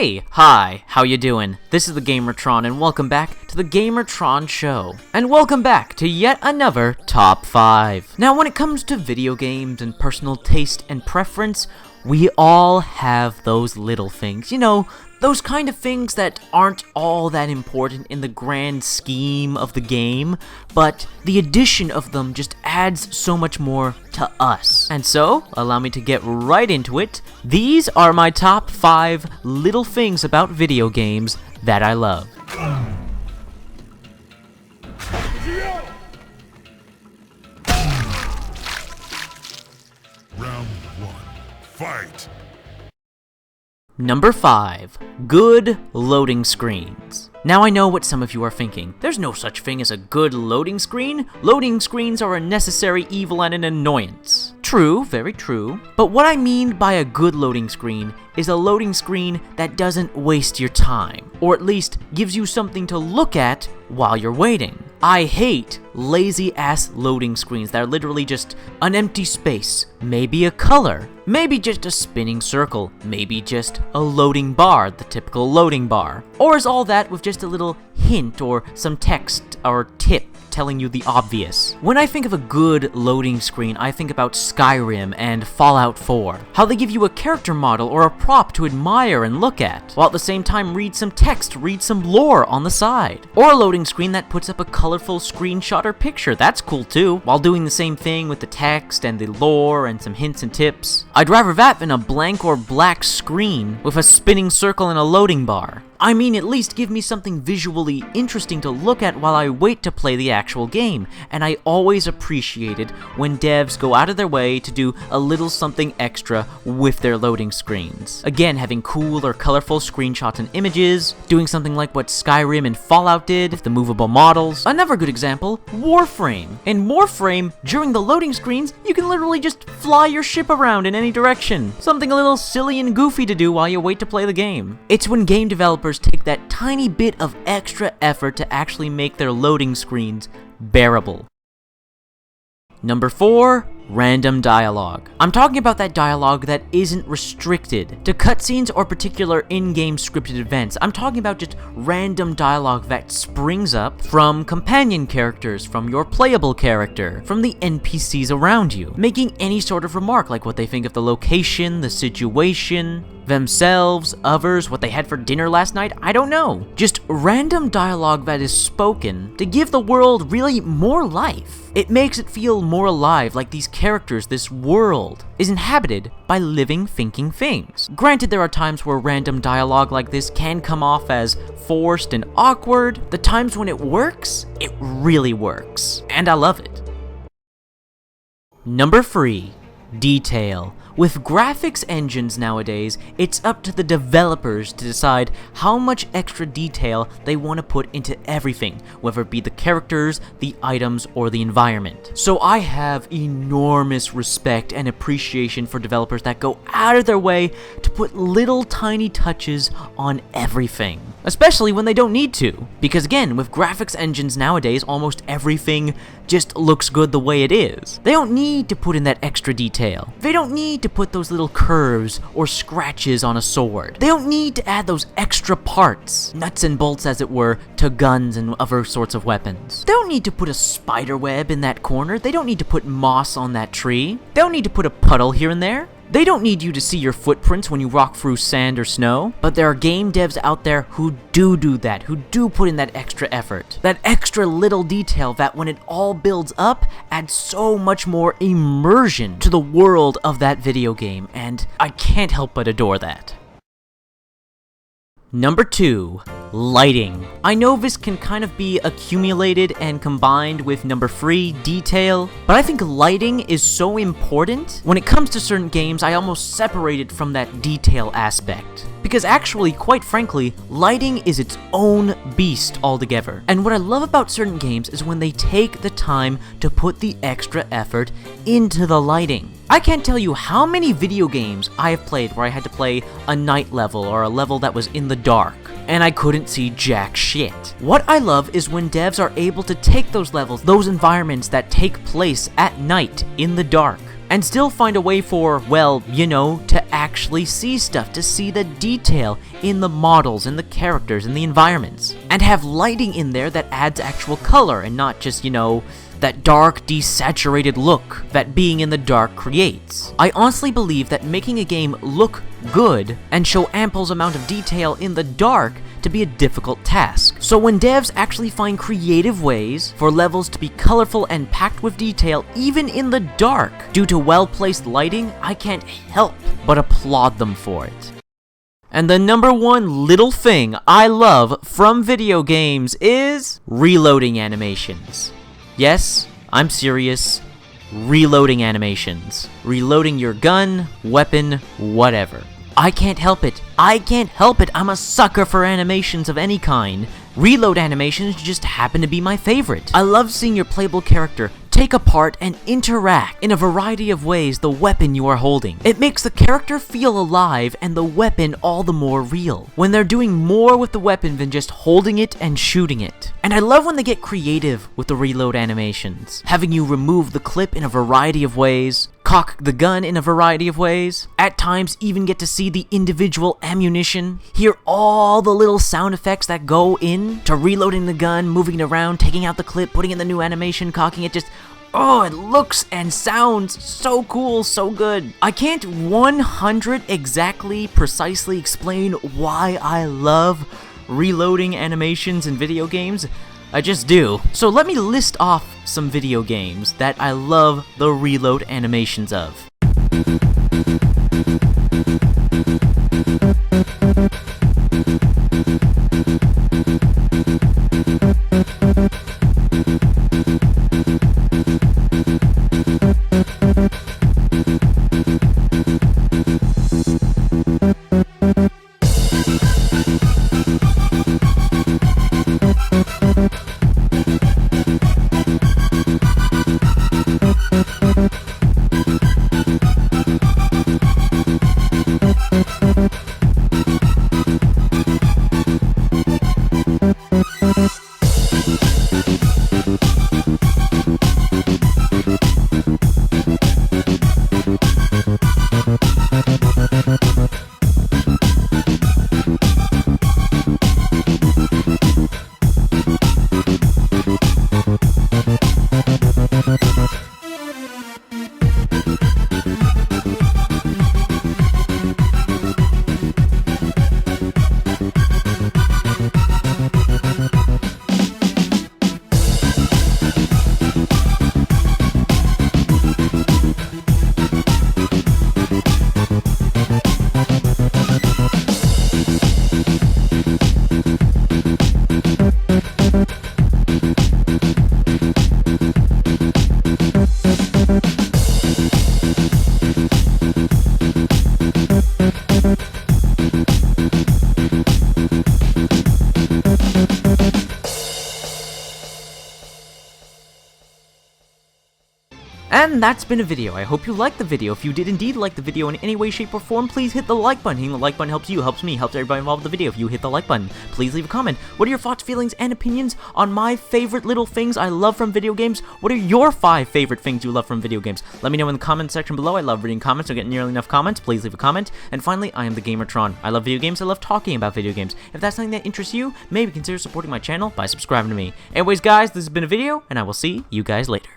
Hi, how you doing? This is the Gamertron, and welcome back to the Gamertron Show. And welcome back to yet another Top 5. Now, when it comes to video games and personal taste and preference, we all have those little things. You know, those kind of things that aren't all that important in the grand scheme of the game, but the addition of them just adds so much more to us. And so, allow me to get right into it. These are my top 5 little things about video games that I love. Round 1. Fight! Number 5. Good loading screens. Now I know what some of you are thinking. There's no such thing as a good loading screen. Loading screens are a necessary evil and an annoyance. True, very true. But what I mean by a good loading screen is a loading screen that doesn't waste your time, or at least gives you something to look at while you're waiting. I hate lazy-ass loading screens that are literally just an empty space, maybe a color, maybe just a spinning circle, maybe just a loading bar, the typical loading bar. Or is all that with just a little hint or some text or tip telling you the obvious? When I think of a good loading screen, I think about Skyrim and Fallout 4. How they give you a character model or a prop to admire and look at, while at the same time read some text, read some lore on the side. Or a loading screen that puts up a colorful screenshot or picture, that's cool too, while doing the same thing with the text and the lore and some hints and tips. I'd rather that than a blank or black screen with a spinning circle and a loading bar. I mean, at least give me something visually interesting to look at while I wait to play the actual game, and I always appreciated when devs go out of their way to do a little something extra with their loading screens. Again, having cool or colorful screenshots and images, doing something like what Skyrim and Fallout did with the movable models. Another good example, Warframe. In Warframe, during the loading screens, you can literally just fly your ship around in any direction. Something a little silly and goofy to do while you wait to play the game. It's when game developers take that tiny bit of extra effort to actually make their loading screens bearable. Number 4. Random dialogue. I'm talking about that dialogue that isn't restricted to cutscenes or particular in-game scripted events. I'm talking about just random dialogue that springs up from companion characters, from your playable character, from the NPCs around you, making any sort of remark like what they think of the location, the situation, themselves, others, what they had for dinner last night, I don't know. Just random dialogue that is spoken to give the world really more life. It makes it feel more alive, like these characters, this world, is inhabited by living, thinking things. Granted, there are times where random dialogue like this can come off as forced and awkward. The times when it works, it really works. And I love it. Number 3. Detail. With graphics engines nowadays, it's up to the developers to decide how much extra detail they want to put into everything, whether it be the characters, the items, or the environment. So I have enormous respect and appreciation for developers that go out of their way to put little tiny touches on everything. Especially when they don't need to. Because again, with graphics engines nowadays, almost everything just looks good the way it is. They don't need to put in that extra detail. They don't need to put those little curves or scratches on a sword. They don't need to add those extra parts, nuts and bolts as it were, to guns and other sorts of weapons. They don't need to put a spider web in that corner. They don't need to put moss on that tree. They don't need to put a puddle here and there. They don't need you to see your footprints when you walk through sand or snow, but there are game devs out there who do that, who do put in that extra effort. That extra little detail that when it all builds up, adds so much more immersion to the world of that video game, and I can't help but adore that. Number 2. Lighting. I know this can kind of be accumulated and combined with number 3, detail, but I think lighting is so important. When it comes to certain games, I almost separate it from that detail aspect. Because actually, quite frankly, lighting is its own beast altogether. And what I love about certain games is when they take the time to put the extra effort into the lighting. I can't tell you how many video games I have played where I had to play a night level or a level that was in the dark, and I couldn't see jack shit. What I love is when devs are able to take those levels, those environments that take place at night in the dark, and still find a way for, well, you know, to actually see stuff, to see the detail in the models, in the characters, in the environments, and have lighting in there that adds actual color and not just, you know, that dark, desaturated look that being in the dark creates. I honestly believe that making a game look good and show ample amount of detail in the dark to be a difficult task. So when devs actually find creative ways for levels to be colorful and packed with detail even in the dark due to well-placed lighting, I can't help but applaud them for it. And the number one little thing I love from video games is reloading animations. Yes, I'm serious. Reloading animations. Reloading your gun, weapon, whatever. I can't help it. I can't help it. I'm a sucker for animations of any kind. Reload animations just happen to be my favorite. I love seeing your playable character take apart and interact in a variety of ways the weapon you are holding. It makes the character feel alive and the weapon all the more real, when they're doing more with the weapon than just holding it and shooting it. And I love when they get creative with the reload animations, having you remove the clip in a variety of ways, cock the gun in a variety of ways, at times even get to see the individual ammunition, hear all the little sound effects that go in to reloading the gun, moving it around, taking out the clip, putting in the new animation, cocking it, just oh, it looks and sounds so cool, so good. I can't 100 exactly precisely explain why I love reloading animations in video games. I just do. So let me list off some video games that I love the reload animations of. And that's been a video. I hope you liked the video. If you did indeed like the video in any way, shape, or form, please hit the like button. Hitting the like button helps you, helps me, helps everybody involved with the video. If you hit the like button, please leave a comment. What are your thoughts, feelings, and opinions on my favorite little things I love from video games? What are your 5 favorite things you love from video games? Let me know in the comment section below. I love reading comments. I get nearly enough comments. Please leave a comment. And finally, I am the Gamertron. I love video games. I love talking about video games. If that's something that interests you, maybe consider supporting my channel by subscribing to me. Anyways, guys, this has been a video, and I will see you guys later.